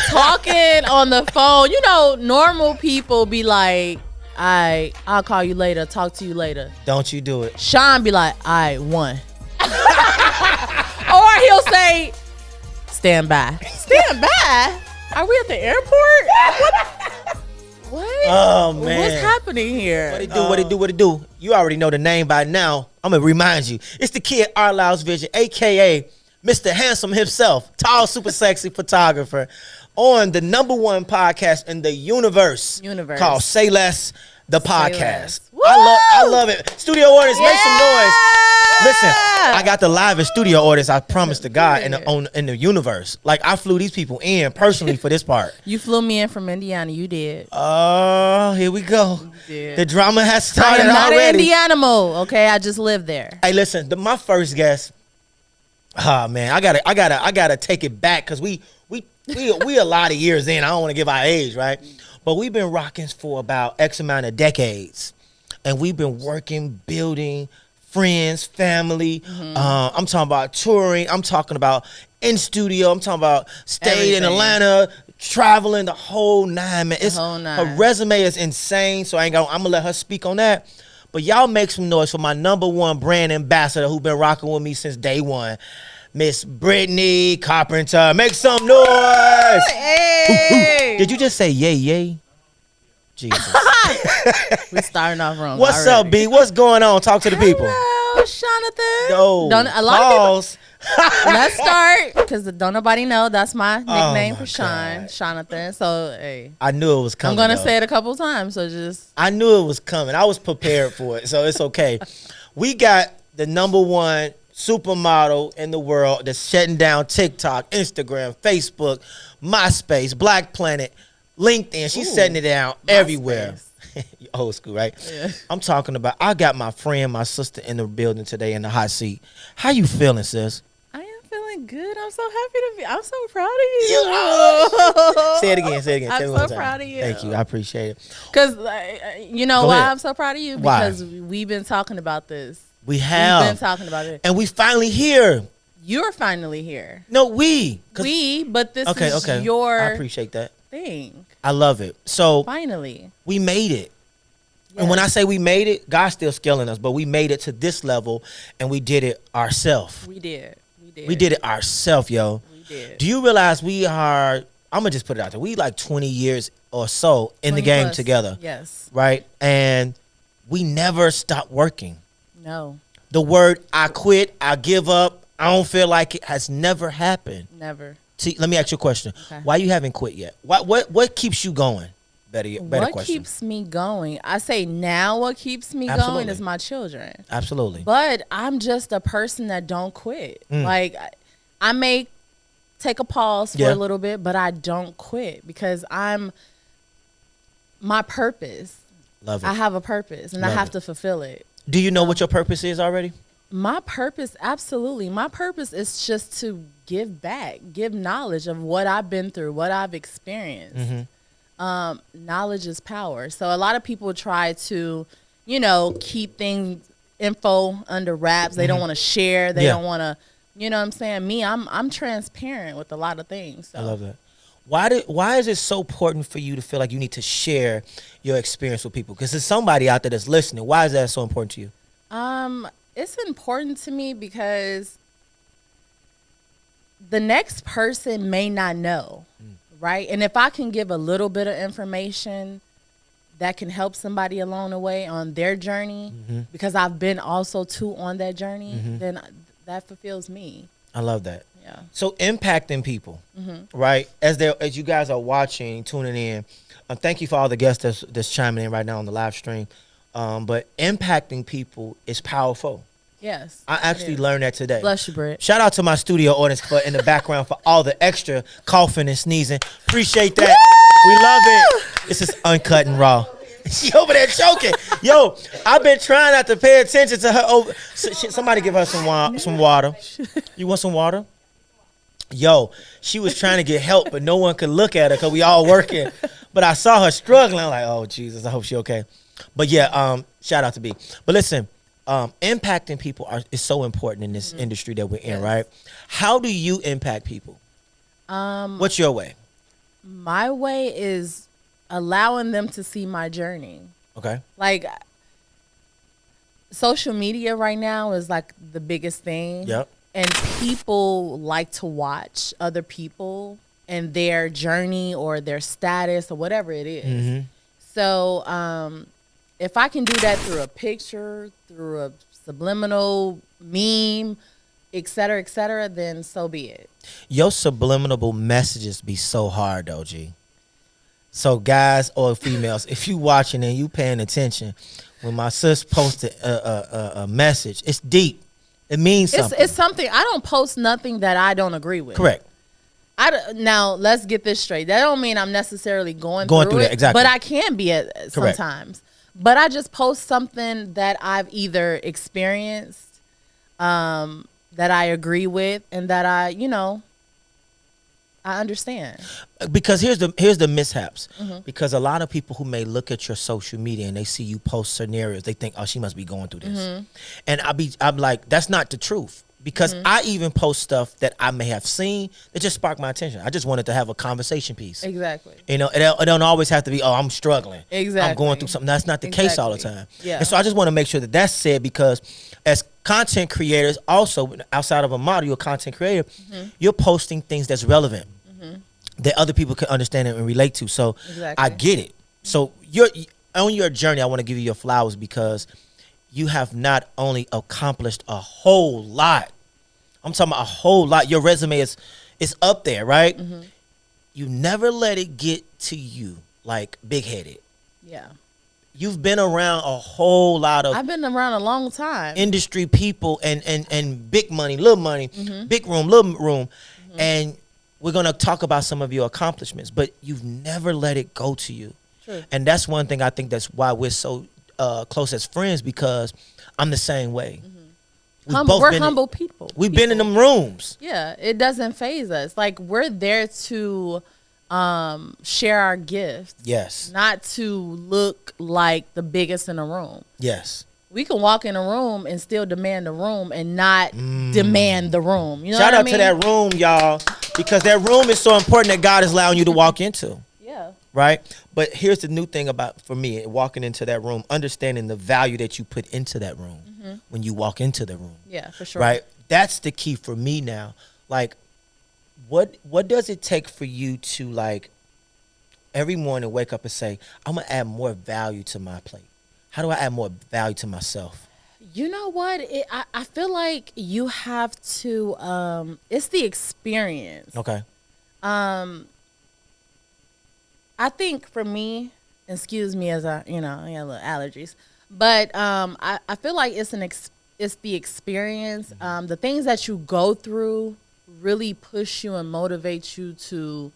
talking on the phone. You know, normal people be like, I'll call you later, talk to you later. Don't you do it. Shawn be like, one. Or he'll say, stand by. Stand by? Are we at the airport? What? Oh, man. What's happening here? What it do? You already know the name by now. I'm going to remind you. It's the kid, Art Lyles Vision, a.k.a. Mr. Handsome himself, tall, super sexy photographer, on the #1 podcast in the universe. Called Say Less, the podcast. I love it. Studio audience, make some noise. Listen, I got the live studio audience, I promise to God, in the universe. Like, I flew these people in personally for this part. You flew me in from Indiana. You did. Oh, here we go. The drama has started I am not already. an Indianimal, okay? I just live there. Hey, listen, my first guest. Oh man, I gotta take it back because we a lot of years in. I don't want to give our age, right? But we've been rocking for about X amount of decades, and we've been working, building friends, family. I'm talking about touring. I'm talking about in studio. I'm talking about staying in Atlanta, traveling, the whole nine, man. Her resume is insane, so I'm gonna let her speak on that. But y'all make some noise for my #1 brand ambassador who been rocking with me since day one, Miss Brittany Carpenter. Make some noise. Hey. Did you just say yay, yay? Jesus. We starting off wrong. What's up, B? What's going on? Talk to the people. Hello, Jonathan. Yo, a lot of people. Let's start, because don't nobody know that's my nickname for Shawn, Jonathan. So, hey. I knew it was coming. I'm going to say it a couple times, so just. I knew it was coming. I was prepared for it, so it's okay. We got the #1 supermodel in the world that's shutting down TikTok, Instagram, Facebook, MySpace, Black Planet, LinkedIn. She's setting it down everywhere. Old school, right? Yeah. I'm talking about, I got my friend, my sister in the building today in the hot seat. How you feeling, sis? I am feeling good. I'm so happy to be. I'm so proud of you. Say it again. I'm so proud of you. Thank you. I appreciate it. Because you know why I'm so proud of you? Because we've been talking about this. We have. We've been talking about it. And we finally here. You're finally here. No, we. But this is your I appreciate that thing. I love it. So finally, we made it. Yes. And when I say we made it, God's still scaling us, but we made it to this level, and we did it ourselves. We did it ourselves, yo. We did. Do you realize we are, I'm going to just put it out there, we like 20 years or so in the game together. Yes. Right? And we never stopped working. No. The word I quit, I give up, I don't feel like it has never happened. Never. See, let me ask you a question. Okay. Why you haven't quit yet? What keeps you going? Better what question. Keeps me going? I say now what keeps me going is my children. Absolutely. But I'm just a person that don't quit. Like, I may take a pause for a little bit, but I don't quit because I'm my purpose. Love it. I have a purpose, and I have to fulfill it. Do you know what your purpose is already? My purpose, absolutely. My purpose is just to give back, give knowledge of what I've been through, what I've experienced. Knowledge is power. So a lot of people try to, keep info under wraps. They don't want to share. They don't want to, you know what I'm saying? Me, I'm transparent with a lot of things. So. I love that. Why is it so important for you to feel like you need to share your experience with people? Because there's somebody out there that's listening. Why is that so important to you? It's important to me because the next person may not know, right? And if I can give a little bit of information that can help somebody along the way on their journey, because I've been also too on that journey, then that fulfills me. I love that. Yeah. So impacting people, right? As you guys are watching, tuning in, thank you for all the guests that's chiming in right now on the live stream. But impacting people is powerful. Yes. I actually learned that today. Bless you, Britt. Shout out to my studio audience in the background for all the extra coughing and sneezing. Appreciate that. We love it. This is uncut and raw. She over there choking. Yo, I've been trying not to pay attention to her. Somebody give her some water. You want some water? Yo, she was trying to get help, but no one could look at her because we all working. But I saw her struggling. I'm like, oh, Jesus, I hope she okay. But yeah, shout out to B. But listen, impacting people is so important in this industry that we're in, right? How do you impact people? What's your way? My way is allowing them to see my journey. Okay. Like, social media right now is like the biggest thing. Yep. And people like to watch other people and their journey or their status or whatever it is. Mm-hmm. So if I can do that through a picture, through a subliminal meme, et cetera, then so be it. Your subliminal messages be so hard, though, G. So guys or females, if you watching and you paying attention, when my sis posted a message, it's deep. It means something. It's something. I don't post nothing that I don't agree with. Correct. Now, let's get this straight. That don't mean I'm necessarily going through it. That, exactly. But I can be sometimes. But I just post something that I've either experienced, that I agree with, and that I understand. Because here's the mishaps. Mm-hmm. Because a lot of people who may look at your social media and they see you post scenarios, they think, oh, she must be going through this. Mm-hmm. And I'm like, that's not the truth. Because I even post stuff that I may have seen that just sparked my attention. I just wanted to have a conversation piece. Exactly. It don't always have to be, oh, I'm struggling. Exactly. I'm going through something. That's not the case all the time. Yeah. And so I just want to make sure that that's said, because as content creators, also outside of a model, you're a content creator, you're posting things that's relevant that other people can understand and relate to. So I get it. So on your journey, I want to give you your flowers, because you have not only accomplished a whole lot. I'm talking about a whole lot. Your resume is up there, right? Mm-hmm. You never let it get to you like big-headed. Yeah. You've been around a whole lot of... I've been around a long time. ...industry people and big money, little money, big room, little room. Mm-hmm. And we're going to talk about some of your accomplishments, but you've never let it go to you. True. And that's one thing I think that's why we're so close as friends, because I'm the same way. We're humble people. We've been in them rooms. Yeah, it doesn't faze us. Like, we're there to share our gifts. Yes. Not to look like the biggest in the room. Yes. We can walk in a room and still demand the room and not demand the room. You know Shout what out I mean? to that room, y'all, because that room is so important that God is allowing you to walk into. Yeah. Right? But here's the new thing for me, walking into that room, understanding the value that you put into that room when you walk into the room. Yeah, for sure. Right? That's the key for me now. Like, what does it take for you to, like, every morning wake up and say, I'm going to add more value to my plate? How do I add more value to myself? You know what? I feel like you have to, it's the experience. Okay. I think for me, excuse me as I got little allergies, but I feel like it's the experience. The things that you go through really push you and motivate you to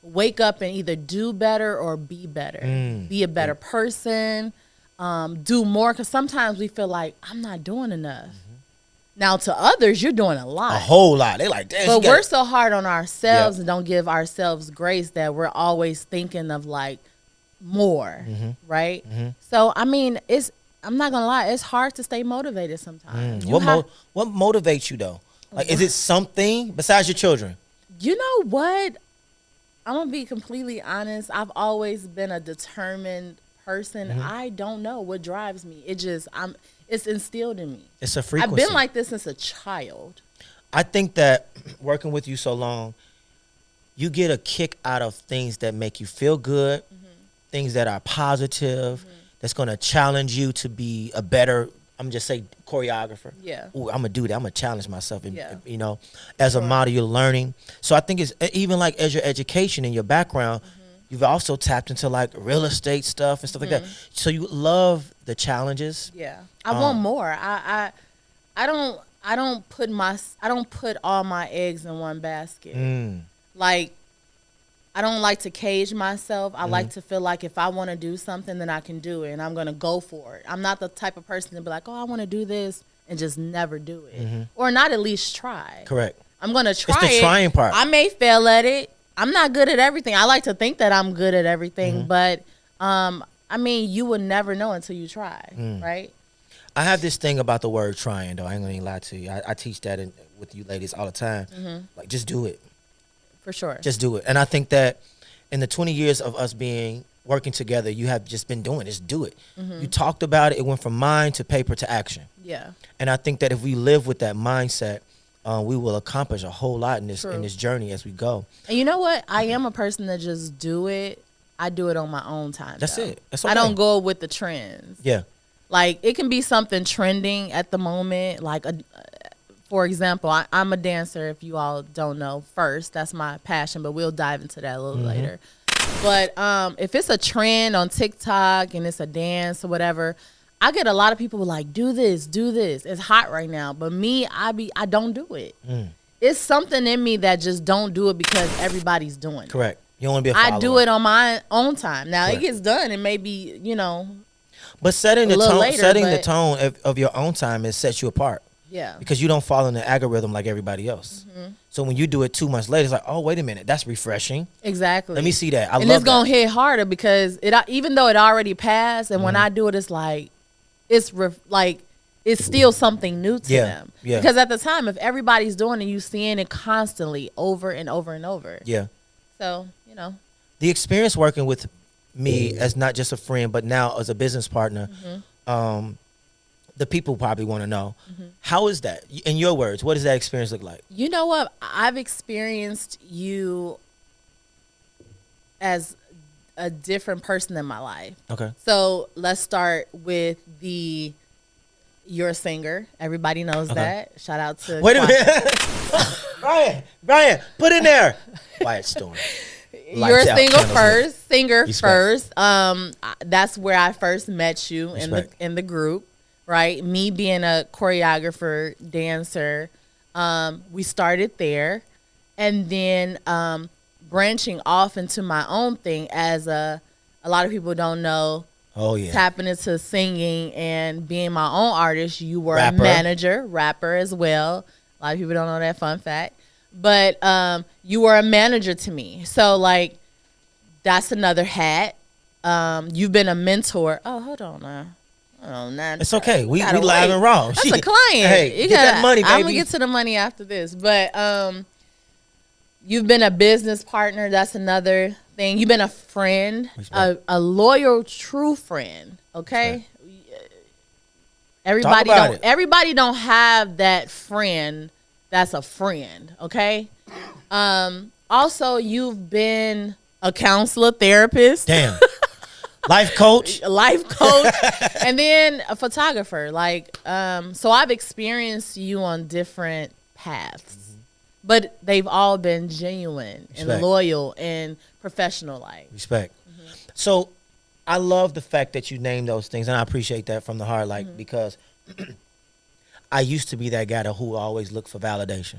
wake up and either do better or be better, be a better person. Do more, because sometimes we feel like I'm not doing enough. Now, to others, you're doing a lot. A whole lot. They like, damn. But we're so hard on ourselves and don't give ourselves grace that we're always thinking of like more, right? So, I mean, I'm not going to lie, it's hard to stay motivated sometimes. What motivates you, though? Like, is it something besides your children? You know what? I'm going to be completely honest. I've always been a determined person. I don't know what drives me. It's instilled in me. It's a frequency. I've been like this since a child. I think that working with you so long, you get a kick out of things that make you feel good, things that are positive, that's going to challenge you to be a better, I'm just say choreographer. Yeah. Ooh, I'm going to do that. I'm going to challenge myself. And, as a model, you're learning. So I think it's even like as your education and your background, you've also tapped into like real estate stuff and stuff like that. So you love the challenges. Yeah, I want more. I don't put all my eggs in one basket. Like, I don't like to cage myself. I like to feel like if I want to do something, then I can do it, and I'm gonna go for it. I'm not the type of person to be like, oh, I want to do this and just never do it, or not at least try. Correct. I'm gonna try. It's the trying part. I may fail at it. I'm not good at everything. I like to think that I'm good at everything, but I mean, you would never know until you try, right? I have this thing about the word trying, though. I ain't gonna lie to you. I teach that with you ladies all the time. Like, just do it. for sure. Just do it. And I think that in the 20 years of us working together, you have just been doing this. Do it. You talked about it. It went from mind to paper to action. Yeah. And I think that if we live with that mindset, we will accomplish a whole lot in this journey as we go. And you know what? I am a person that just do it. I do it on my own time. That's though. it. That's okay. I don't go with the trends. Yeah. Like, it can be something trending at the moment. Like, for example, I'm a dancer, if you all don't know first. That's my passion, but we'll dive into that a little later. But if it's a trend on TikTok and it's a dance or whatever, I get a lot of people like, do this. It's hot right now. But me, I don't do it. It's something in me that just don't do it because everybody's doing it. Correct. You don't want to be a follower. I do it on my own time. Now, Correct. it gets done and maybe, But setting the tone, later, the tone of your own time, it sets you apart. Yeah. Because you don't follow the algorithm like everybody else. So when you do it 2 months later, it's like, oh, wait a minute, that's refreshing. Exactly. Let me see that. And it's going to hit harder because even though it already passed, and when I do it, it's like, it's still something new to them. Yeah. Because at the time, if everybody's doing it, you seeing it constantly over and over and over. Yeah. So, The experience working with me as not just a friend, but now as a business partner, the people probably want to know, how is that? In your words, what does that experience look like? You know what? I've experienced you as a different person in my life. Okay. So let's start with you're a singer. Everybody knows that. Shout out to Wait a minute. Brian, put in there. Quiet storm. You're a singer Respect. first. That's where I first met you in the group, right? Me being a choreographer, dancer. We started there, and then branching off into my own thing as a lot of people don't know. Oh yeah. Tapping into singing and being my own artist. You were Rapper. a manager, rapper as well. A lot of people don't know that fun fact. But you were a manager to me. So, like, that's another hat. You've been a mentor. Oh, hold on now. Oh, nah, it's okay. We live wait. and raw. That's a client. Hey, get that money, baby. I'm going to get to the money after this. But you've been a business partner. That's another thing. You've been a friend, a loyal, true friend. Okay? Everybody don't have that friend that's a friend, okay? Also, you've been a counselor, therapist. Damn. Life coach. And then a photographer. Like, so I've experienced you on different paths. But they've all been genuine and loyal and professional like. Respect. So I love the fact that you named those things, and I appreciate that from the heart, like, because I used to be that guy who always looked for validation.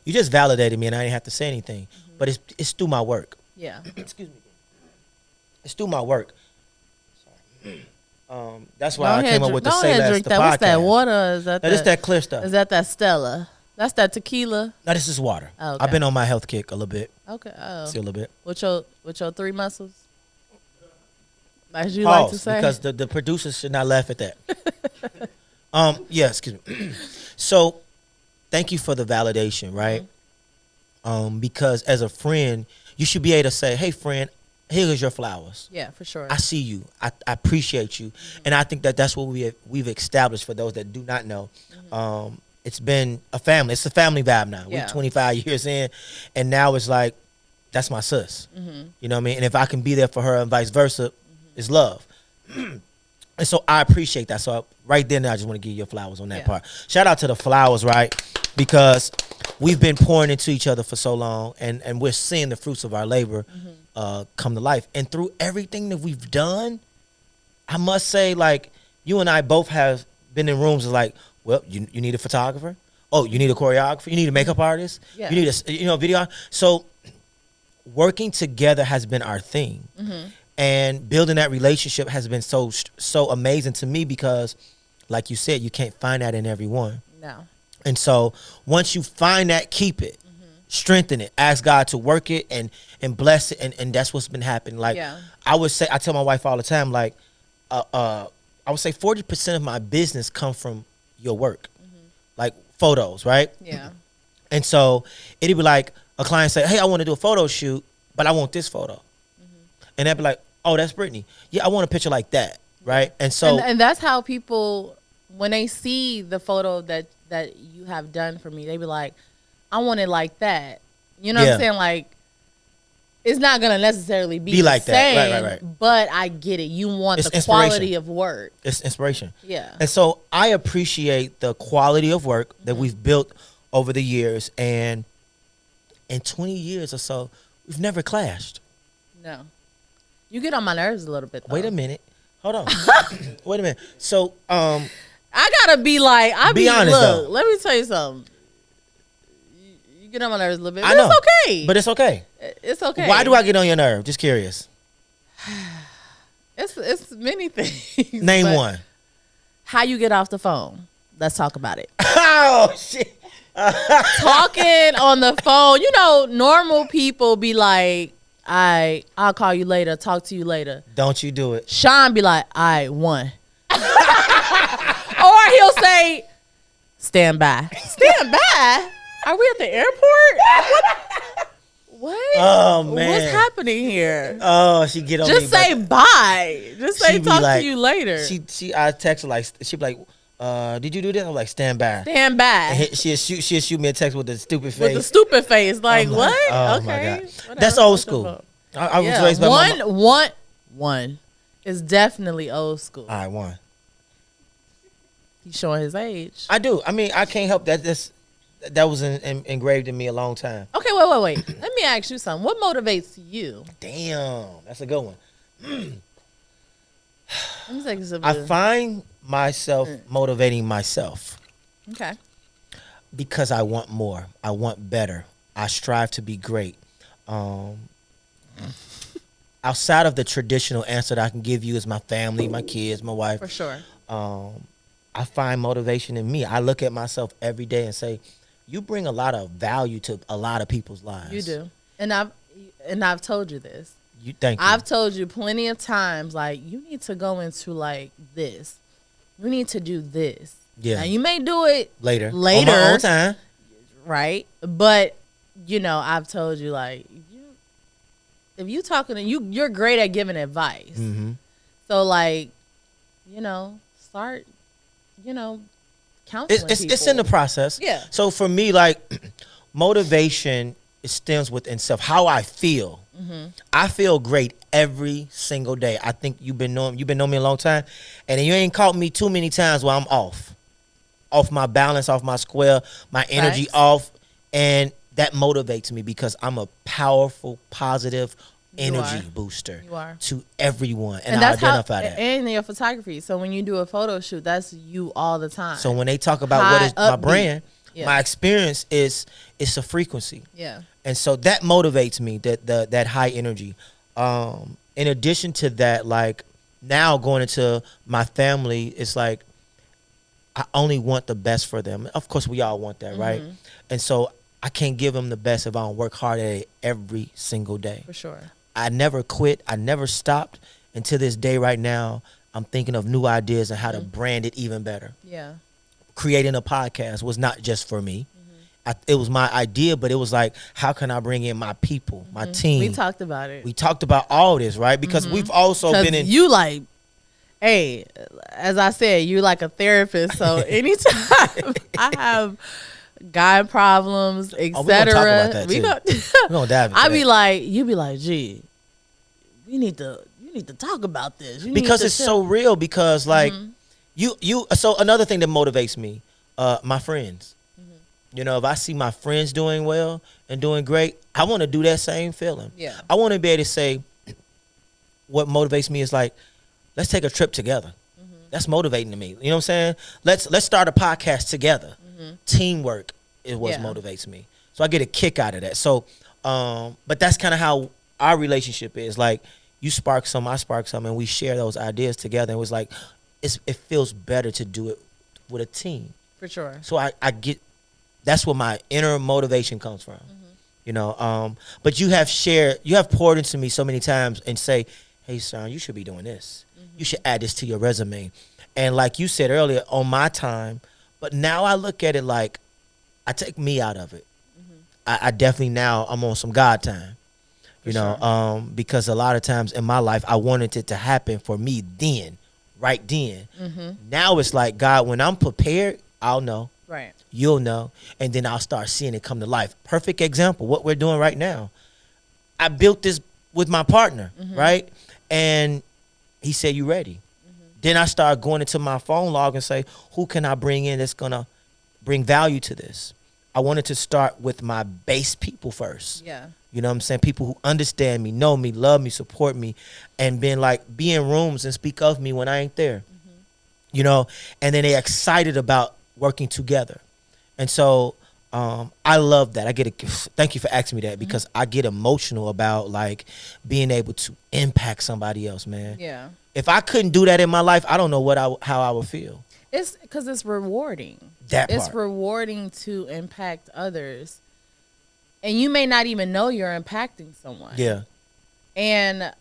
You just validated me, and I didn't have to say anything. But it's through my work. Yeah. Excuse me. It's through my work. Sorry. That's why I came up with the Say Less, the podcast. What's that water? Is that that clear stuff. Is that Stella? That's that tequila. No, this is water. Oh, okay. I've been on my health kick a little bit. Okay. Oh. Still a little bit. With your 3 muscles? As you Pause, like to say. Because the producers should not laugh at that. Yeah, excuse me. So, thank you for the validation, right? Because as a friend, you should be able to say, "Hey, friend, here's your flowers. Yeah, for sure. I see you. I appreciate you." And I think that's what we've established for those that do not know. It's been a family. It's a family vibe now. Yeah. We're 25 years in, and now it's like, that's my sis. You know what I mean? And if I can be there for her and vice versa, it's love. And so I appreciate that. So right then, I just want to give you your flowers on that part. Shout out to the flowers, right? Because we've been pouring into each other for so long, and we're seeing the fruits of our labor come to life. And through everything that we've done, I must say, like, you and I both have been in rooms like, well, you need a photographer. Oh, you need a choreographer. You need a makeup artist. Yeah. You need a video. So working together has been our thing. And building that relationship has been so amazing to me because, like you said, you can't find that in everyone. No. And so once you find that, keep it, strengthen it, ask God to work it and bless it. And that's what's been happening. Like, I tell my wife all the time, like, I would say 40% of my business come from your work, like photos, right? Yeah. And so it'd be like, a client say, hey, I want to do a photo shoot, but I want this photo. And they'd be like, oh, that's Brittany. Yeah, I want a picture like that, right? And so... And that's how people, when they see the photo that you have done for me, they be like, I want it like that. You know what I'm saying? Like, it's not going to necessarily be the like same, that. Right. But I get it. You want the quality of work. It's inspiration. Yeah. And so I appreciate the quality of work that we've built over the years. And in 20 years or so, we've never clashed. No. You get on my nerves a little bit, though. Wait a minute. Hold on. Wait a minute. So, I gotta be like, be honest, look, though. let me tell you something. You get on my nerves a little bit. I know. It's okay. But it's okay. It's okay. Why do I get on your nerve? Just curious. It's many things. Name one. How you get off the phone. Let's talk about it. Oh, shit. Talking on the phone. You know, normal people be like, I'll call you later, talk to you later. Don't you do it. Shawn be like, I won. Or he'll say, stand by. Stand by? Are we at the airport? What? Oh, man. What's happening here? Oh, she get on Just me. say bye. Just say talk like, to you later. I text her like, she be like, did you do this? I'm like, stand by. Stand by. And she'll shoot me a text with the stupid face. With the stupid face. Like, what? Oh, okay. my God. Whatever. That's old school. I was raised by my mom. One is definitely old school. All right, one. He's showing his age. I do. I mean, I can't help that. That was engraved in me a long time. Okay, wait. Let me ask you something. What motivates you? Damn, that's a good one. Let me take this I find myself motivating myself. Okay. Because I want more. I want better. I strive to be great. Outside of the traditional answer that I can give you is my family, my kids, my wife. For sure. I find motivation in me. I look at myself every day and say, you bring a lot of value to a lot of people's lives. You do. And I've told you this. Thank you. I've told you plenty of times, like, you need to go into like this. You need to do this. Yeah. Now you may do it later. On my own time. Right. But, you know, I've told you, like, if you talking to you're great at giving advice. Mm-hmm. So, like, you know, start, you know, counseling it's in the process. Yeah. So for me, like, motivation, it stems within self. How I feel. Mm-hmm. I feel great every single day. I think you've been knowing me a long time, and you ain't caught me too many times where I'm off my balance, off my square, my energy off, and that motivates me because I'm a powerful, positive energy booster to everyone, and I identify that. And your photography. So when you do a photo shoot, that's you all the time. So when they talk about what is my brand, my experience is it's a frequency. Yeah. And so that motivates me, that high energy. In addition to that, like now going into my family, it's like I only want the best for them. Of course, we all want that, right? And so I can't give them the best if I don't work hard at it every single day. For sure. I never quit. I never stopped. And to this day right now, I'm thinking of new ideas and how to brand it even better. Yeah. Creating a podcast was not just for me. It was my idea, but it was like, how can I bring in my people, my team? We talked about it. We talked about all this, right? Because we've also been in... You like, hey, as I said, you like a therapist. So anytime I have guy problems, etc. We gonna dive into I be like, you be like, gee, you need to talk about this. Because it's so real. Because like so another thing that motivates me, my friends. You know, if I see my friends doing well and doing great, I want to do that same feeling. Yeah. I want to be able to say, what motivates me is like, let's take a trip together. That's motivating to me. You know what I'm saying? Let's start a podcast together. Teamwork is what motivates me. So I get a kick out of that. So, but that's kind of how our relationship is. Like, you spark some, I spark some, and we share those ideas together. And it was like, it feels better to do it with a team. For sure. So I get, that's where my inner motivation comes from. You know, but you have poured into me so many times and say, hey, son, you should be doing this. You should add this to your resume. And like you said earlier, on my time, but now I look at it like I take me out of it. I definitely now I'm on some God time. You know, sure. because a lot of times in my life I wanted it to happen for me then, right then. Now it's like, God, when I'm prepared, I'll know. Right. You'll know, and then I'll start seeing it come to life. Perfect example, what we're doing right now. I built this with my partner, right? And he said, you ready? Then I started going into my phone log and say, who can I bring in that's going to bring value to this? I wanted to start with my base people first. Yeah. You know what I'm saying? People who understand me, know me, love me, support me, and be in rooms and speak of me when I ain't there. You know, and then they're excited about working together. And so I love that. Thank you for asking me that, because I get emotional about like being able to impact somebody else, man. Yeah. If I couldn't do that in my life, I don't know how I would feel. It's because it's rewarding. It's rewarding to impact others. And you may not even know you're impacting someone. Yeah. And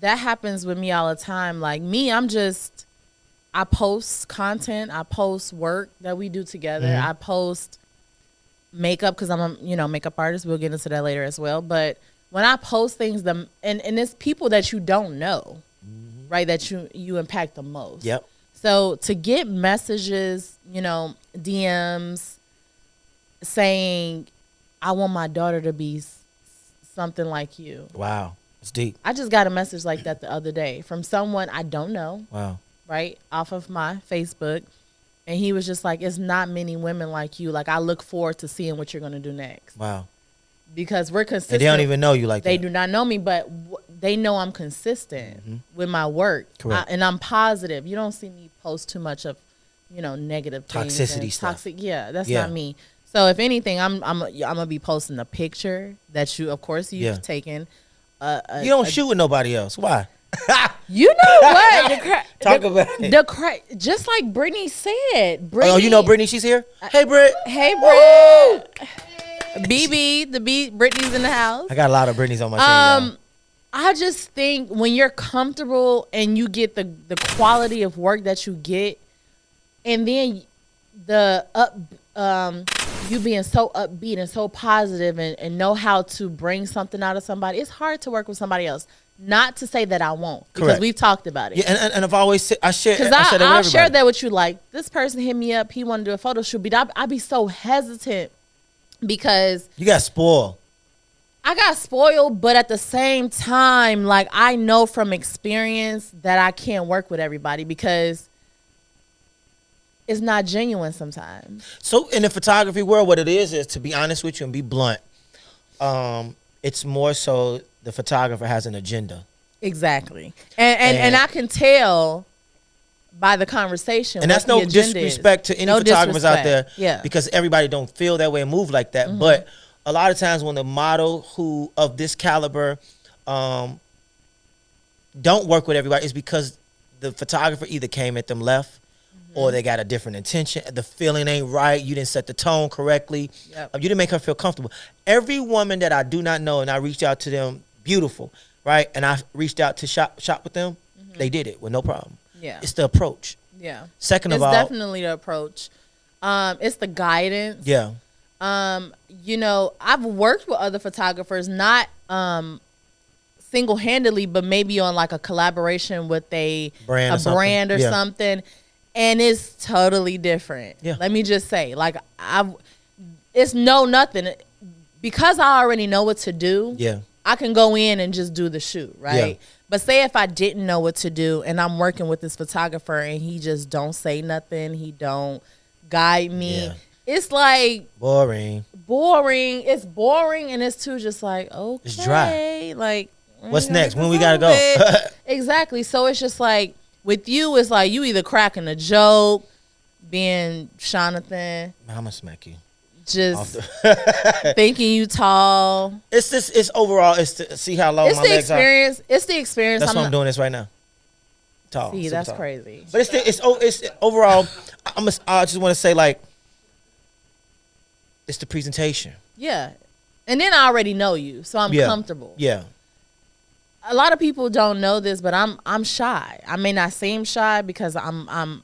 that happens with me all the time. Like me, I post content. I post work that we do together. I post makeup because I'm a makeup artist. We'll get into that later as well. But when I post things, and it's people that you don't know, right, that you impact the most. Yep. So to get messages, DMs saying, I want my daughter to be something like you. Wow. It's deep. I just got a message like that the other day from someone I don't know. Wow. Right? Off of my Facebook. And he was just like, it's not many women like you. Like, I look forward to seeing what you're going to do next. Wow. Because we're consistent. And they don't even know you like that. They do not know me, but they know I'm consistent with my work. Correct. And I'm positive. You don't see me post too much of, negative things. Toxicity stuff. Toxic. Yeah, that's not me. So if anything, I'm gonna be posting a picture that you've taken. You don't shoot with nobody else. Why? You know what? Talk about it. Just like Brittany said. Oh, you know Brittany? She's here. Hey, Britt. Hey, Britt. BB, Brittany's in the house. I got a lot of Brittany's on my team. I just think when you're comfortable and you get the quality of work that you get, and then you being so upbeat and so positive and know how to bring something out of somebody, it's hard to work with somebody else. Not to say that I won't, because Correct. We've talked about it. Yeah, and I've always said, I'll share that with you. Like, this person hit me up, he wanted to do a photo shoot, but I'd be so hesitant because you got spoiled. I got spoiled, but at the same time, like, I know from experience that I can't work with everybody because it's not genuine sometimes. So in the photography world, what it is to be honest with you and be blunt, it's more so the photographer has an agenda. Exactly. And I can tell by the conversation. And that's no disrespect to any photographers out there. Yeah. Because everybody don't feel that way and move like that. But a lot of times when the model who of this caliber don't work with everybody, is because the photographer either came at them left, or they got a different intention. The feeling ain't right. You didn't set the tone correctly. Yep. You didn't make her feel comfortable. Every woman that I do not know and I reached out to them, beautiful, right? And I reached out to shop with them. They did it with no problem. Yeah. It's the approach. Yeah. Second of all, it's definitely the approach. It's the guidance. Yeah. I've worked with other photographers, not single-handedly, but maybe on like a collaboration with a brand or something. And it's totally different. Yeah. Let me just say, like, it's nothing. Because I already know what to do, I can go in and just do the shoot, right? Yeah. But say if I didn't know what to do and I'm working with this photographer and he just don't say nothing, he don't guide me, it's like boring. It's boring, and it's too just like, okay. It's dry. Like, what's next? When we gotta go? Exactly. So it's just like, with you, it's like you either cracking a joke, being Jonathan. I'ma smack you. Just thinking you tall. It's overall. It's to see how long my legs are. It's the experience. That's why I'm doing this right now. Tall. See, that's tall. crazy. But it's overall. I just want to say, like, it's the presentation. Yeah, and then I already know you, so I'm comfortable. Yeah. A lot of people don't know this, but I'm shy. I may not seem shy because I'm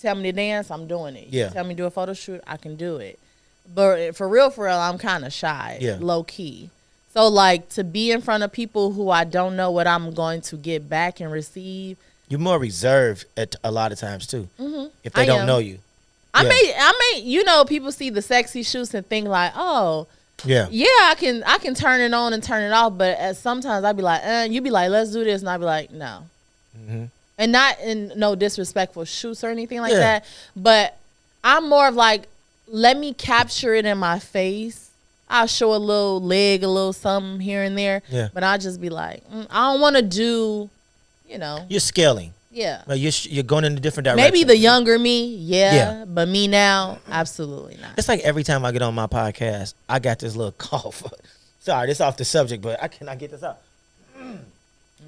tell me to dance, I'm doing it. Yeah. You tell me to do a photo shoot, I can do it. But for real, I'm kind of shy, low key. So like to be in front of people who I don't know what I'm going to get back and receive. You're more reserved at a lot of times too, if they don't know you. I may, people see the sexy shoots and think like, oh, I can turn it on and turn it off. But sometimes I'd be like, you be like, let's do this, and I'd be like, no, and not in no disrespectful shoots or anything like that. But I'm more of like, let me capture it in my face. I'll show a little leg, a little something here and there. Yeah. But I'll just be like, I don't want to do, You're scaling. Yeah. Like you're going in a different direction. Maybe the younger me, but me now, absolutely not. It's like every time I get on my podcast, I got this little cough. Sorry, this off the subject, but I cannot get this out.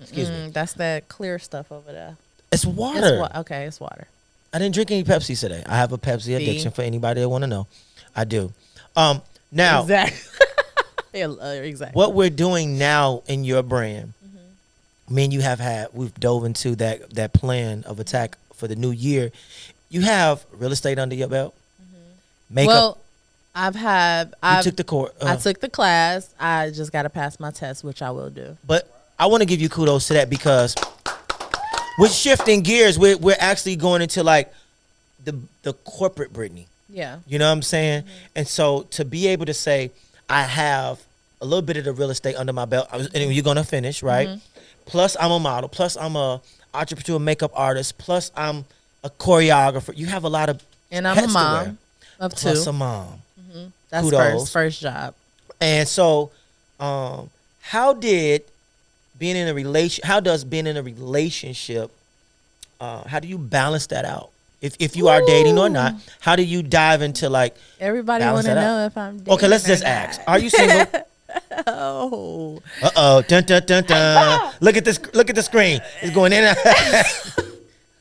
Excuse me. That's that clear stuff over there. It's water. Okay, it's water. I didn't drink any Pepsi today. I have a Pepsi addiction for anybody that want to know. I do. Now, exactly. What we're doing now in your brand, me and you we've dove into that plan of attack for the new year. You have real estate under your belt. Makeup. Well, I took the course. I took the class. I just got to pass my test, which I will do. But I want to give you kudos to that because with shifting gears, we're actually going into like the corporate Brittany. Yeah. You know what I'm saying? And so to be able to say, I have a little bit of the real estate under my belt, and you're going to finish, right? Plus I'm a model, plus I'm a entrepreneur, makeup artist, plus I'm a choreographer. You have a lot of and I'm a mom of two. Plus a mom. That's kudos. first job. And so how does being in a relationship, how do you balance that out? If you are dating or not, how do you dive into like everybody want to know if I'm dating? Okay, let's just ask. Are you single? Oh. Dun dun dun dun. Look at this. Look at the screen. It's going in.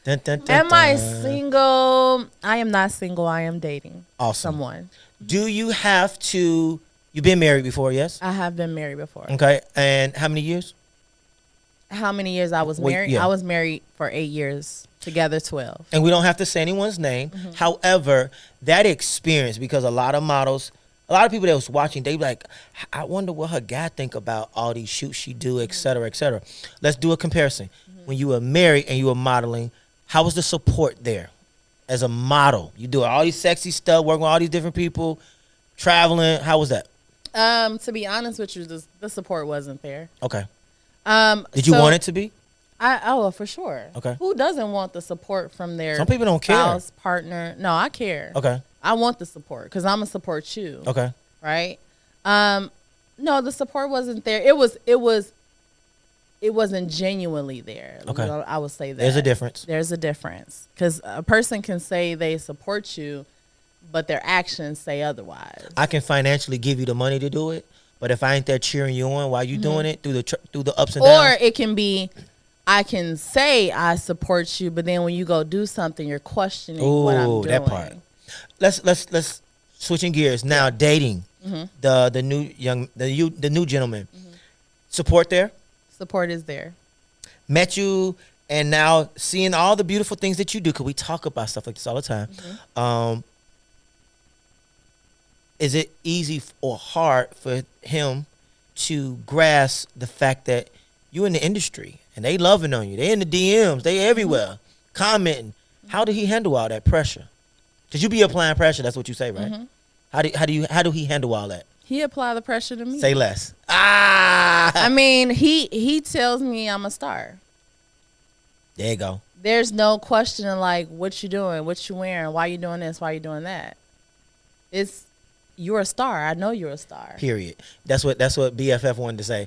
Dun, dun, dun, am I single? I am not single. I am dating someone. Do you have to? You've been married before, yes? I have been married before. Okay, and how many years? How many years I was married? Yeah. I was married for 8 years. Together 12. And we don't have to say anyone's name. However, that experience, because a lot of models, a lot of people that was watching, they be like, I wonder what her guy think about all these shoots she do, et cetera, et cetera. Let's do a comparison. When you were married and you were modeling, how was the support there as a model? You do all these sexy stuff, working with all these different people, traveling. How was that? To be honest with you, the support wasn't there. Okay. Did you want it to be? For sure. Okay. Who doesn't want the support from their Some people don't spouse, partner? No, I care. Okay. I want the support because I'm gonna support you. Okay. Right. No, the support wasn't there. It wasn't genuinely there. Okay. I would say that. There's a difference. There's a difference because a person can say they support you, but their actions say otherwise. I can financially give you the money to do it, but if I ain't there cheering you on while you doing it through the ups and downs, or it can be, I can say I support you, but then when you go do something, you're questioning what I'm doing. That part. Let's switching gears now. Dating the new gentleman. Support there. Support is there. Met you, and now seeing all the beautiful things that you do, because we talk about stuff like this all the time. Is it easy or hard for him to grasp the fact that you in the industry and they loving on you? They in the DMs, they everywhere, commenting. How did he handle all that pressure? Because you be applying pressure, that's what you say, right? How do he handle all that? He apply the pressure to me. Say less. I mean, he tells me I'm a star. There you go. There's no questioning like what you doing, what you wearing, why you doing this, why you doing that. You're a star. I know you're a star. Period. That's what BFF wanted to say.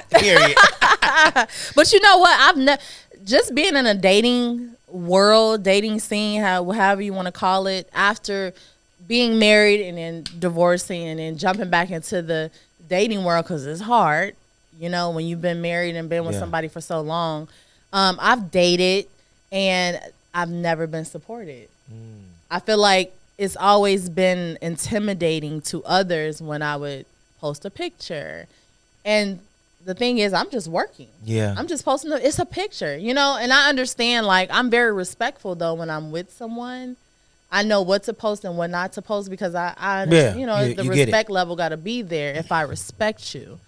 Period. But you know what? Just being in a dating world, dating scene, however you want to call it, after being married and then divorcing and then jumping back into the dating world, because it's hard, you know, when you've been married and been with somebody for so long. I've dated and I've never been supported. I feel like it's always been intimidating to others when I would post a picture. And the thing is, I'm just working. Yeah. I'm just posting it's a picture, you know? And I understand, like, I'm very respectful, though, when I'm with someone. I know what to post and what not to post because I you know, the respect level got to be there if I respect you.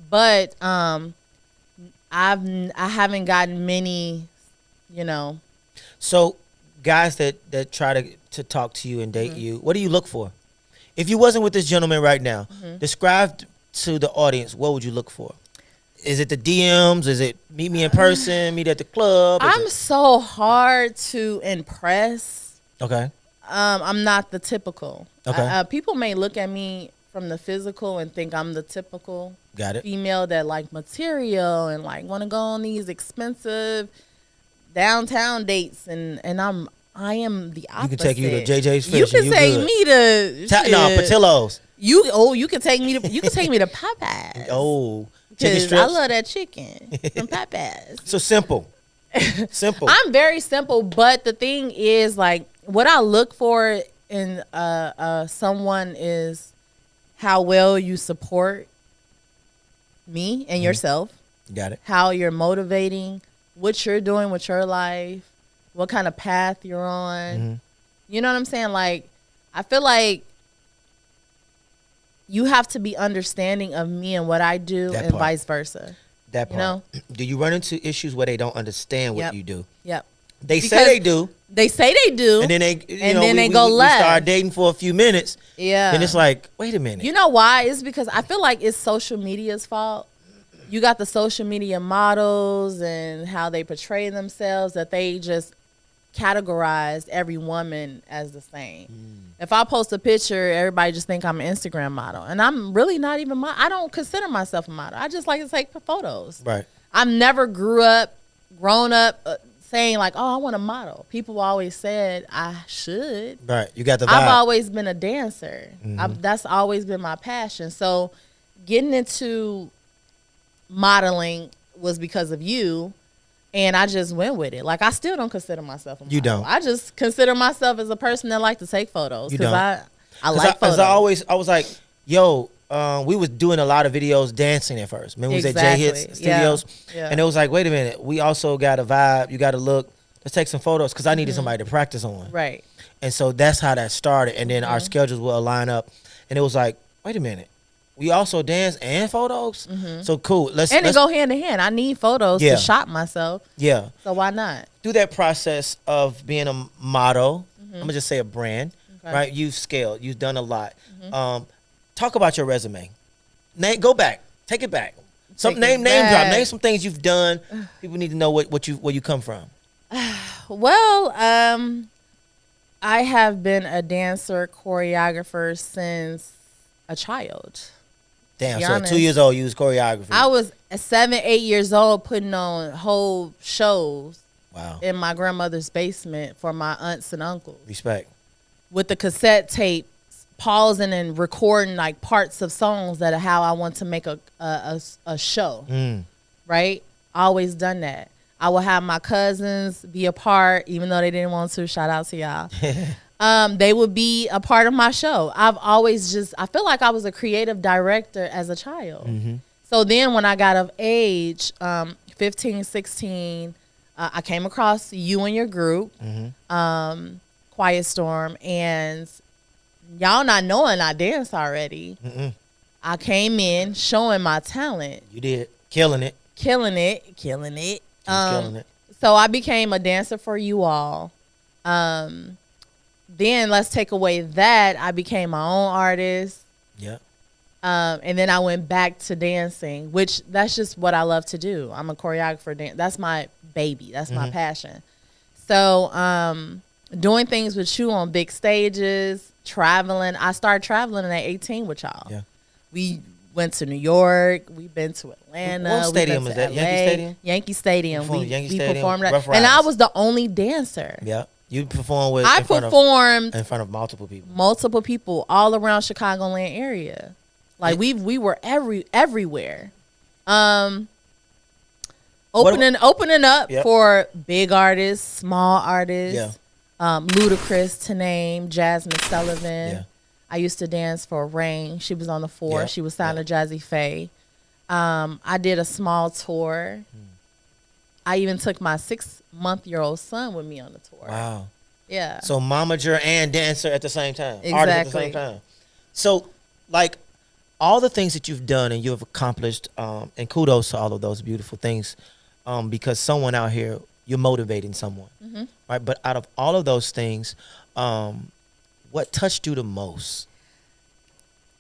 But I haven't gotten many, you know. So guys that try to talk to you and date you, what do you look for? If you wasn't with this gentleman right now, describe to the audience, what would you look for? Is it the DMs? Is it meet me in person, meet at the club? I'm so hard to impress. Okay. I'm not the typical. Okay. People may look at me from the physical and think I'm the typical female that like material and like want to go on these expensive downtown dates, and I am the opposite. You can take you to JJ's Fish. You can take me to Patillo's. You can take me to Popeyes. Oh, chicken strips. I love that chicken from Popeyes. So simple. Simple. I'm very simple, but the thing is, like, what I look for in someone is how well you support me and yourself. Got it. How you're motivating, what you're doing with your life, what kind of path you're on. You know what I'm saying? Like, I feel like you have to be understanding of me and what I do, and vice versa. That part. You know? Do you run into issues where they don't understand what you do? Yep. They say they do. They say they do. And then they go left. We start dating for a few minutes. Yeah. And it's like, wait a minute. You know why? It's because I feel like it's social media's fault. You got the social media models and how they portray themselves, that they just categorize every woman as the same. If I post a picture, everybody just think I'm an Instagram model, and I'm really not even. I don't consider myself a model. I just like to take photos. Right. I've never grown up saying like, "Oh, I want a model." People always said I should. Right. You got the vibe. I've always been a dancer. That's always been my passion. So, getting into modeling was because of you. And I just went with it. Like, I still don't consider myself a model. You don't. I just consider myself as a person that like to take photos. You don't. I like photos. I was like, yo, we was doing a lot of videos dancing at first. Remember we was at J Hits Studios? Yeah. And it was like, wait a minute. We also got a vibe. You got to look. Let's take some photos because I needed somebody to practice on. Right. And so that's how that started. And then our schedules will align up. And it was like, wait a minute. We also dance and photos? So cool. Let's go hand in hand. I need photos to shop myself. Yeah. So why not? Through that process of being a model, I'm going to just say a brand, right? You've scaled. You've done a lot. Talk about your resume. Go back. Take it back. Name drop. Name some things you've done. People need to know where you come from. Well, I have been a dancer, choreographer since a child. Damn, so 2 years old, you was choreography. I was 7, 8 years old putting on whole shows in my grandmother's basement for my aunts and uncles. Respect. With the cassette tapes, pausing and recording like parts of songs that are how I want to make a show. Right? Always done that. I will have my cousins be a part, even though they didn't want to. Shout out to y'all. They would be a part of my show. I've always I feel like I was a creative director as a child. So then when I got of age, 15, 16, I came across you and your group, Quiet Storm, and y'all not knowing I dance already. I came in showing my talent. You did. Killing it. Killing it. Killing it. So I became a dancer for you all. Then let's take away that I became my own artist. Yeah. And then I went back to dancing, which that's just what I love to do. I'm a choreographer. That's my baby. That's my passion. So doing things with you on big stages, traveling. I started traveling at 18 with y'all. Yeah. We went to New York. We've been to Atlanta. What stadium is that? LA. Yankee Stadium? Yankee Stadium. We performed that. Rough and I was the only dancer. Yeah. You performed in front of multiple people. Multiple people all around Chicagoland area. Like we were everywhere. Opening up for big artists, small artists. Ludacris to name, Jasmine Sullivan. Yeah. I used to dance for Rain. She was on the 4. She was signed to Jazzy Faye. I did a small tour. I even took my 6-month-old son with me on the tour. Wow. Yeah. So momager and dancer at the same time. Artist at the same time. So, like, all the things that you've done and you've accomplished, and kudos to all of those beautiful things, because someone out here, you're motivating someone, right? But out of all of those things, what touched you the most?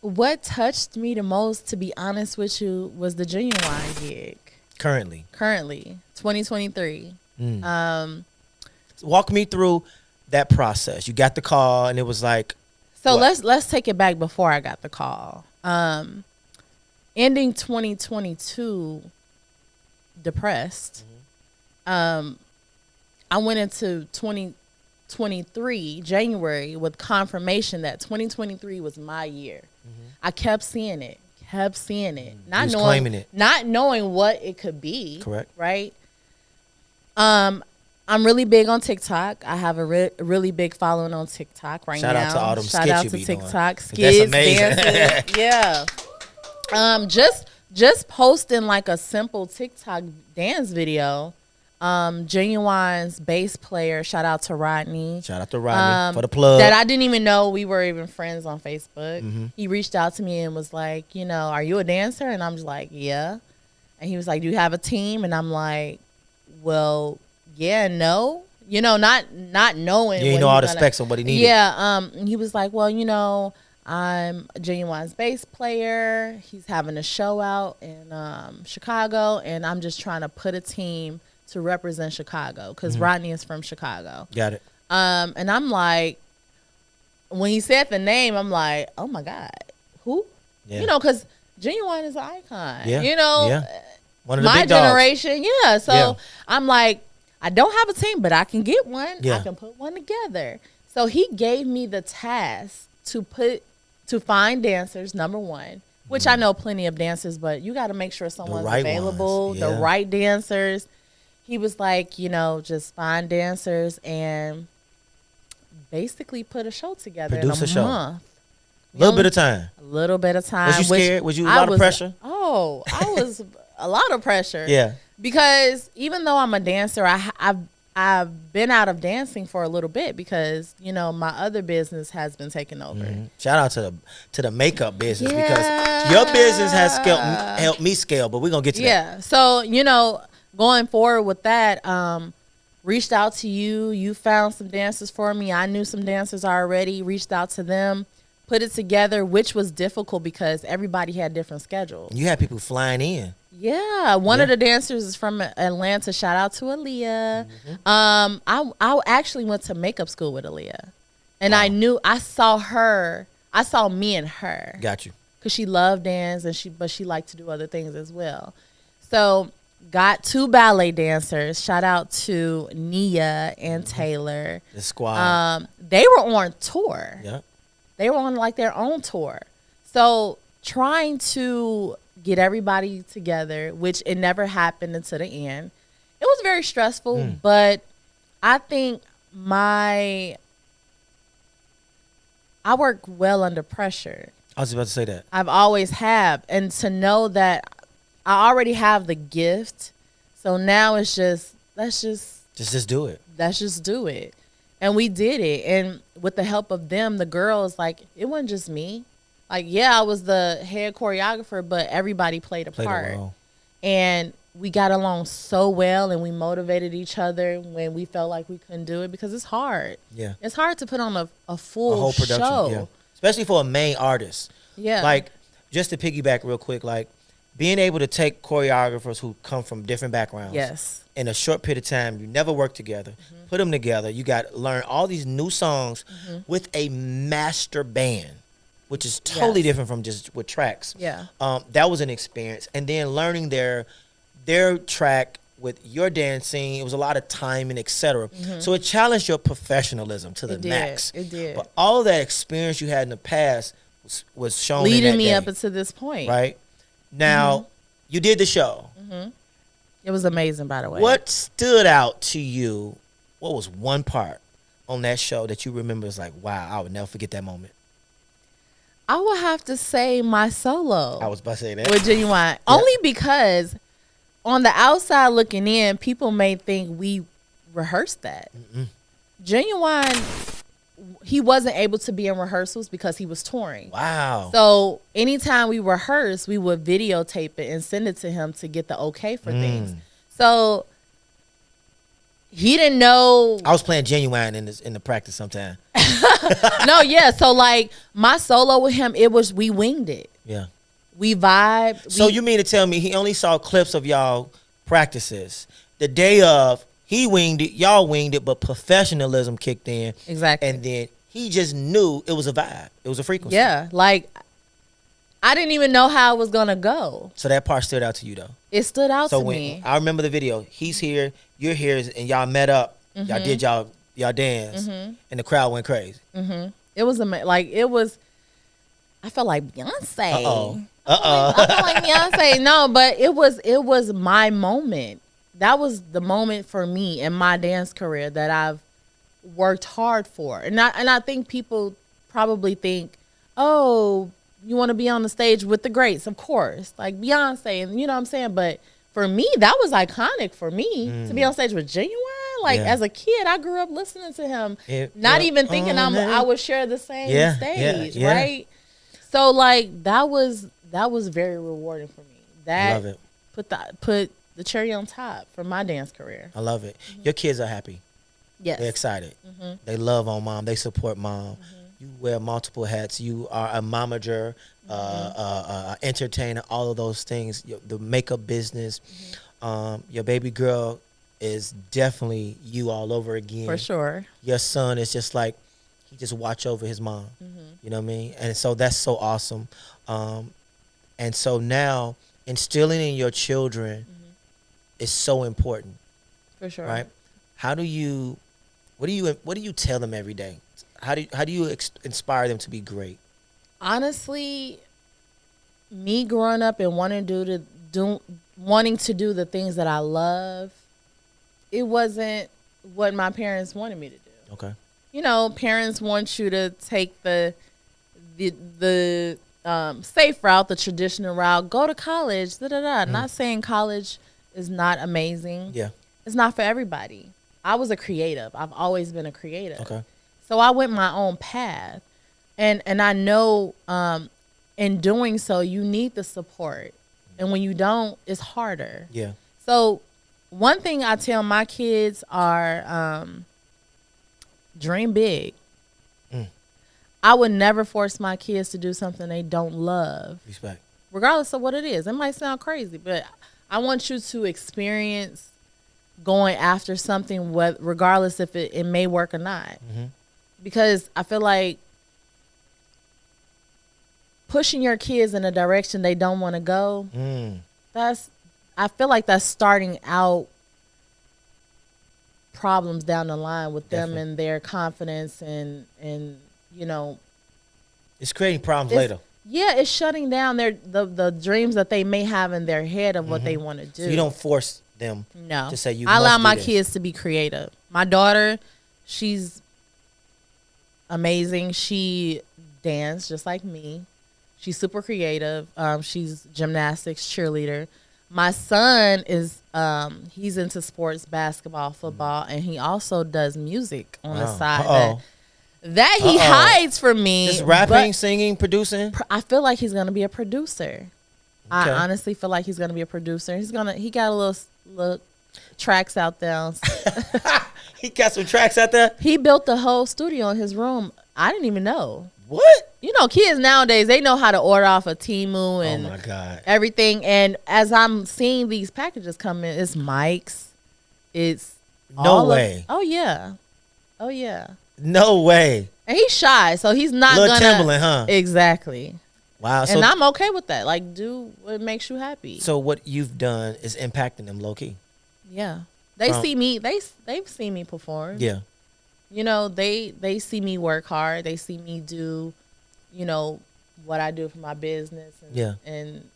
What touched me the most, to be honest with you, was the Genuine gig. Currently, 2023. Walk me through that process. You got the call, and it was like. So let's take it back before I got the call. Ending 2022, depressed. I went into 2023 January with confirmation that 2023 was my year. I kept seeing it, not knowing what it could be. Correct. Right. I'm really big on TikTok. I have a really big following on TikTok now. Shout out to all them skits Shout out you to be TikTok doing. skits, That's amazing. Yeah. Just posting like a simple TikTok dance video. Genuine's bass player. Shout out to Rodney. Shout out to Rodney for the plug. That I didn't even know we were even friends on Facebook. He reached out to me and was like, are you a dancer? And I'm just like, yeah. And he was like, do you have a team? And I'm like, well, yeah, no. Not knowing. You know all the specs of what he needed. Yeah. He was like, well, I'm Genuine's bass player. He's having a show out in Chicago, and I'm just trying to put a team to represent Chicago because Rodney is from Chicago. Got it. And I'm like, when he said the name, I'm like, oh my God, who? Yeah. Because Genuine is an icon. Yeah. Yeah. One of the my big dogs. generation. Yeah. So I'm like, I don't have a team, but I can get one. Yeah. I can put one together. So he gave me the task to find dancers, number one, which I know plenty of dancers, but you got to make sure someone's available, the right dancers. He was like, just find dancers and basically put a show together. Produce in a month. A little bit of time. A little bit of time. Was you scared? Was you a lot of pressure? Oh, I was a lot of pressure. Yeah. Because even though I'm a dancer, I've been out of dancing for a little bit because my other business has been taken over. Shout out to the makeup business because your business has helped me scale. But we're gonna get to that. Yeah. So going forward with that, reached out to you. You found some dancers for me. I knew some dancers already. Reached out to them. Put it together, which was difficult because everybody had different schedules. You had people flying in. Yeah, one of the dancers is from Atlanta. Shout out to Aaliyah. I actually went to makeup school with Aaliyah, and I saw me and her. Got you. Because she loved dance but she liked to do other things as well. So got 2 ballet dancers. Shout out to Nia and Taylor. The squad. They were on tour. Yeah. They were on like their own tour. So trying to get everybody together, which it never happened until the end. It was very stressful, but I think I work well under pressure. I was about to say that. I've always have. And to know that I already have the gift. So now it's just, let's just do it. Let's just do it. And we did it. And with the help of them, the girls, like, it wasn't just me. Like, yeah, I was the head choreographer, but everybody played a part. And we got along so well, and we motivated each other when we felt like we couldn't do it because it's hard. Yeah. It's hard to put on a full whole production show. Yeah. Especially for a main artist. Yeah. Like, just to piggyback real quick, like, being able to take choreographers who come from different backgrounds. Yes. In a short period of time, you never worked together. Put them together. You got to learn all these new songs with a master band, which is totally different from just with tracks. Yeah. That was an experience. And then learning their track with your dancing, it was a lot of timing, etc. So it challenged your professionalism to the max. It did. But all of that experience you had in the past was shown leading me day, up until this point. right? Now, you did the show. It was amazing, by the way. What stood out to you? What was one part on that show that you remember is like, wow, I would never forget that moment? I would have to say my solo. I was about to say that. With Genuine. Only because on the outside looking in, people may think we rehearsed that. Genuine, he wasn't able to be in rehearsals because he was touring. Wow. So anytime we rehearsed, we would videotape it and send it to him to get the okay for things. So he didn't know. I was playing Genuine in the practice sometime. No, yeah. So like my solo with him, we winged it. Yeah. We vibed. So you mean to tell me he only saw clips of y'all practices? The day of, he winged it, y'all winged it, but professionalism kicked in. Exactly. And then he just knew it was a vibe. It was a frequency. Yeah. Like, I didn't even know how it was going to go. So that part stood out to you, though? It stood out to me. I remember the video. He's here, you're here, and y'all met up. Y'all did y'all dance, and the crowd went crazy. It was like, it was, I felt like Beyonce. Uh-oh. I felt like Beyonce. No, but it was my moment. That was the moment for me in my dance career that I've worked hard for. And I think people probably think, oh, you want to be on the stage with the greats, of course, like Beyonce, and you know what I'm saying? But for me, that was iconic for me to be on stage with Genuine. Like as a kid, I grew up listening to him, not even thinking I would share the same stage, right? So like that was very rewarding for me. That I love it. Put the cherry on top for my dance career. I love it. Your kids are happy. Yes. They're excited. They love on mom. They support mom. You wear multiple hats. You are a momager, entertainer, all of those things. The makeup business. Your baby girl is definitely you all over again. For sure. Your son is just like, he just watch over his mom. You know what I mean? And so that's so awesome. And so now instilling in your children is so important. For sure. Right? What do you tell them every day? How do you inspire them to be great? Honestly, me growing up and wanting to do the things that I love, it wasn't what my parents wanted me to do. Okay. You know, parents want you to take the safe route, the traditional route, go to college, Not saying college is not amazing. Yeah. It's not for everybody. I was a creative. I've always been a creative. Okay. So I went my own path. And I know in doing so, you need the support. And when you don't, it's harder. Yeah. So one thing I tell my kids are dream big. I would never force my kids to do something they don't love. Respect. Regardless of what it is. It might sound crazy, but I want you to experience going after something, regardless if it may work or not. Because I feel like pushing your kids in a direction they don't want to go, I feel like that's starting out problems down the line with them and their confidence and you know, it's creating problems later. Yeah, it's shutting down the dreams that they may have in their head of what they want to do. So you don't force them to say you I must allow do my this. kids to be creative. My daughter, she's amazing. She danced just like me. She's super creative. She's gymnastics, cheerleader. My son is he's into sports, basketball, football, and he also does music on the side that he hides from me. Just rapping, singing, producing. I feel like he's gonna be a producer. I honestly feel like he's gonna be a producer. He got a little tracks out there. He got some tracks out there. He built the whole studio in his room. I didn't even know. What? You know, kids nowadays, they know how to order off of Temu and everything. And as I'm seeing these packages come in, it's mics. It's no way. Oh yeah. No way. And he's shy, so he's not Little gonna. Timberland, huh? Exactly. Wow. And I'm okay with that. Like, do what makes you happy. So what you've done is impacting them low key. Yeah. They see me. They've seen me perform. Yeah. You know, they see me work hard. They see me do, you know, what I do for my business and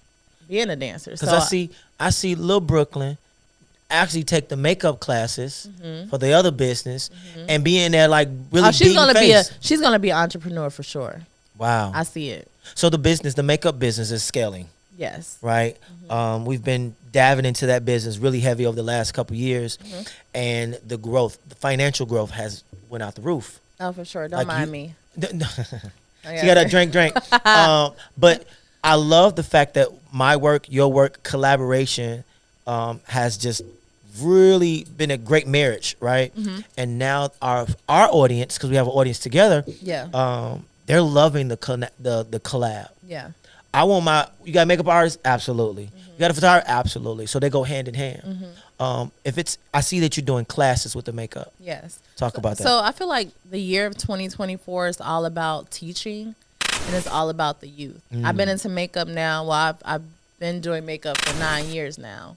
being a dancer. Because I see Lil Brooklyn actually take the makeup classes for the other business and be in there like really she's gonna face. she's gonna be an entrepreneur for sure. Wow. I see it. So the makeup business is scaling. Yes. Right. We've been diving into that business really heavy over the last couple of years, and the financial growth has went out the roof. Oh, for sure. Don't mind me. She got a drink. But I love the fact that my work, your work, collaboration has just really been a great marriage, right? And now our audience, because we have an audience together, they're loving the collab. Yeah. You got a makeup artist? Absolutely. You got a photographer? Absolutely. So they go hand in hand. I see that you're doing classes with the makeup. Yes. Talk about that. So I feel like the year of 2024 is all about teaching, and it's all about the youth. I've been into makeup now. Well, I've been doing makeup for 9 years now.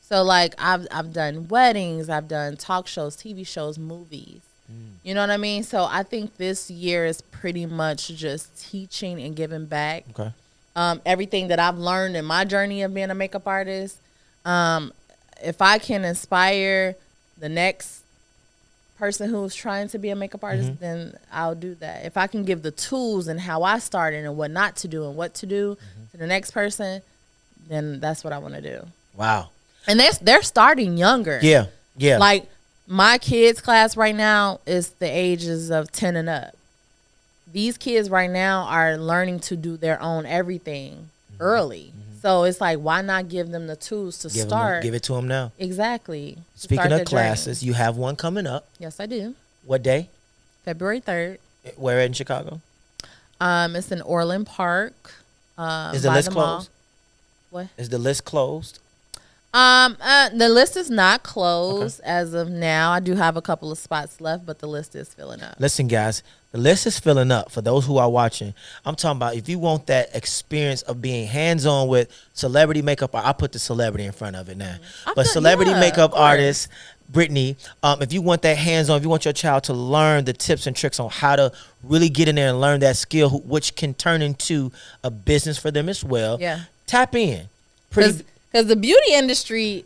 So like I've done weddings, I've done talk shows, TV shows, movies. You know what I mean? So I think this year is pretty much just teaching and giving back. Okay. Everything that I've learned in my journey of being a makeup artist. If I can inspire the next person who's trying to be a makeup artist, then I'll do that. If I can give the tools and how I started and what not to do and what to do to the next person, then that's what I want to do. Wow. And they're starting younger. Yeah. Yeah. Like my kids' class right now is the ages of 10 and up. These kids right now are learning to do their own everything early. So it's like, why not give them the tools to start? Give it to them now. Exactly. Speaking of classes, you have one coming up. Yes, I do. What day? February 3rd. Where in Chicago? It's in Orland Park. Is the list closed? What? Is the list closed? The list is not closed as of now. I do have a couple of spots left, but the list is filling up. Listen, guys, the list is filling up. For those who are watching, I'm talking about if you want that experience of being hands-on with celebrity makeup, I put the celebrity in front of it now. But celebrity makeup artist, Brittany, if you want that hands-on, if you want your child to learn the tips and tricks on how to really get in there and learn that skill, which can turn into a business for them as well, tap in. Because the beauty industry,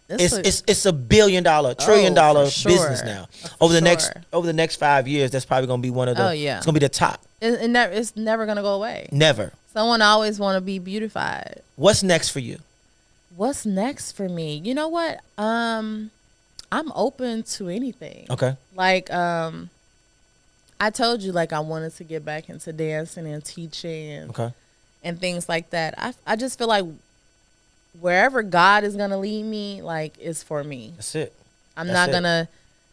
it's $1 billion, $1 trillion business now. Over the next 5 years, that's probably gonna be one of the. It's gonna be the top. It's never gonna go away. Never. Someone always want to be beautified. What's next for you? What's next for me? You know what? I'm open to anything. Okay. Like I told you, like I wanted to get back into dancing and teaching and things like that. I just feel like wherever God is gonna lead me, like it's for me. That's it. I'm not gonna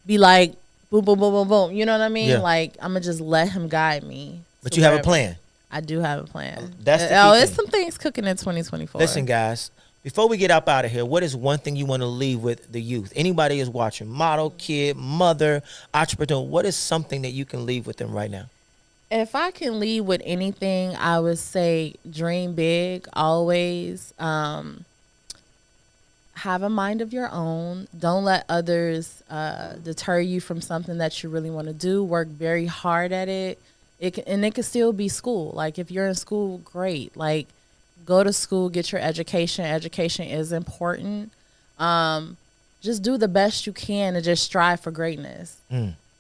be like boom, boom, boom, boom, boom. You know what I mean? Like I'm gonna just let Him guide me. But you have a plan. I do have a plan. That's the key it's some things cooking in 2024. Listen, guys, before we get up out of here, what is one thing you want to leave with the youth? Anybody is watching, model, kid, mother, entrepreneur. What is something that you can leave with them right now? If I can leave with anything, I would say dream big always. Have a mind of your own. Don't let others deter you from something that you really want to do. Work very hard at it. It can still be school. Like if you're in school, great. Like go to school, get your education. Education is important. Just do the best you can and just strive for greatness.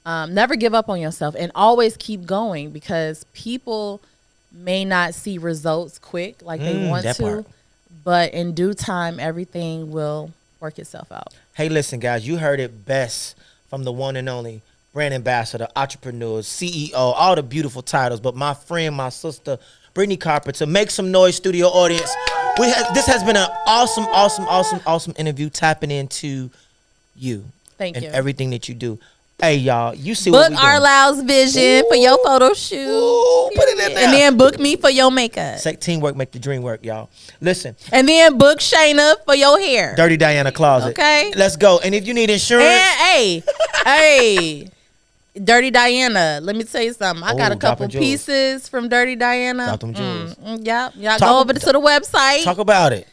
Never give up on yourself and always keep going, because people may not see results quick like they want to. But in due time, everything will work itself out. Hey, listen, guys, you heard it best from the one and only brand ambassador, entrepreneur, CEO, all the beautiful titles. But my friend, my sister, Brittany Carpenter. Make some noise, studio audience. This has been an awesome interview, tapping into you. Thank you. And everything that you do. Hey, y'all, you see book what we doing. Book Lyles Vision for your photo shoot. Ooh, put it in there. And then book me for your makeup. Teamwork make the dream work, y'all. Listen. And then book Shayna for your hair. Dirty Diana Closet. Okay. Let's go. And if you need insurance. And, hey, Dirty Diana, let me tell you something. I got a couple pieces from Dirty Diana. Drop them jewels. Y'all go over to the website. Talk about it.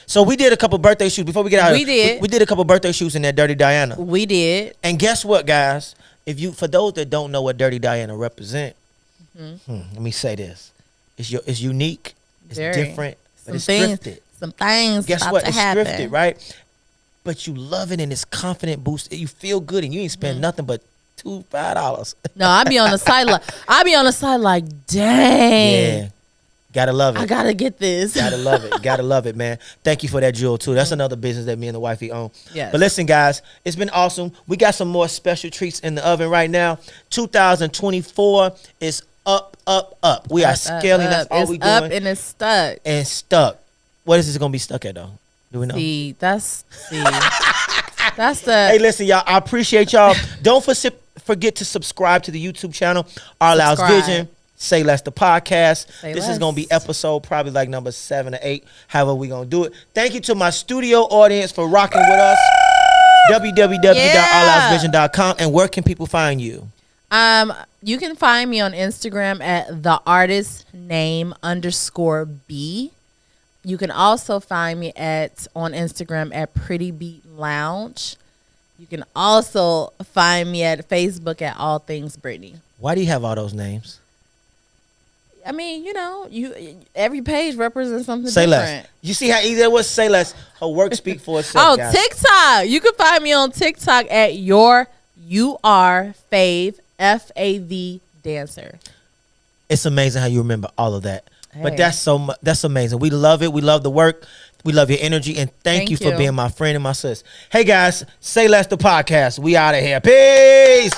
So we did a couple birthday shoots before we get out. We did a couple birthday shoots in that Dirty Diana. We did. And guess what, guys? For those that don't know what Dirty Diana represent, let me say this: it's unique, it's different, but it's thrifted. Some things. Guess what? It's thrifted, right? But you love it and it's confident boost. You feel good and you ain't spend nothing but $5. No, I be on the side like, dang. Yeah. Gotta love it. I gotta get this. Gotta love it. Gotta love it, man. Thank you for that, Jewel, too. That's another business that me and the wifey own. Yes. But listen, guys, it's been awesome. We got some more special treats in the oven right now. 2024 is up. We are scaling. That's all we doing. It's up and it's stuck. And stuck. What is this going to be stuck at, though? Do we know? That's the. Hey, listen, y'all. I appreciate y'all. Don't forget to subscribe to the YouTube channel, Our Lyles Vision. Say Less the podcast. This is going to be episode probably like number 7 or 8. However we going to do it. Thank you to my studio audience for rocking with us. www.ourlylesvision.com. And where can people find you? You can find me on Instagram at theartistname_B. You can also find me on Instagram at Pretty Beat Lounge. You can also find me at Facebook at All Things Brittany. Why do you have all those names? I mean, every page represents something Say different. Less. You see how easy that was? Say Less. Her work speak for itself. Guys. TikTok. You can find me on TikTok at FAV dancer. It's amazing how you remember all of that. Hey. But that's amazing. We love it. We love the work. We love your energy. And thank you for being my friend and my sis. Hey, guys. Say Less the podcast. We out of here. Peace.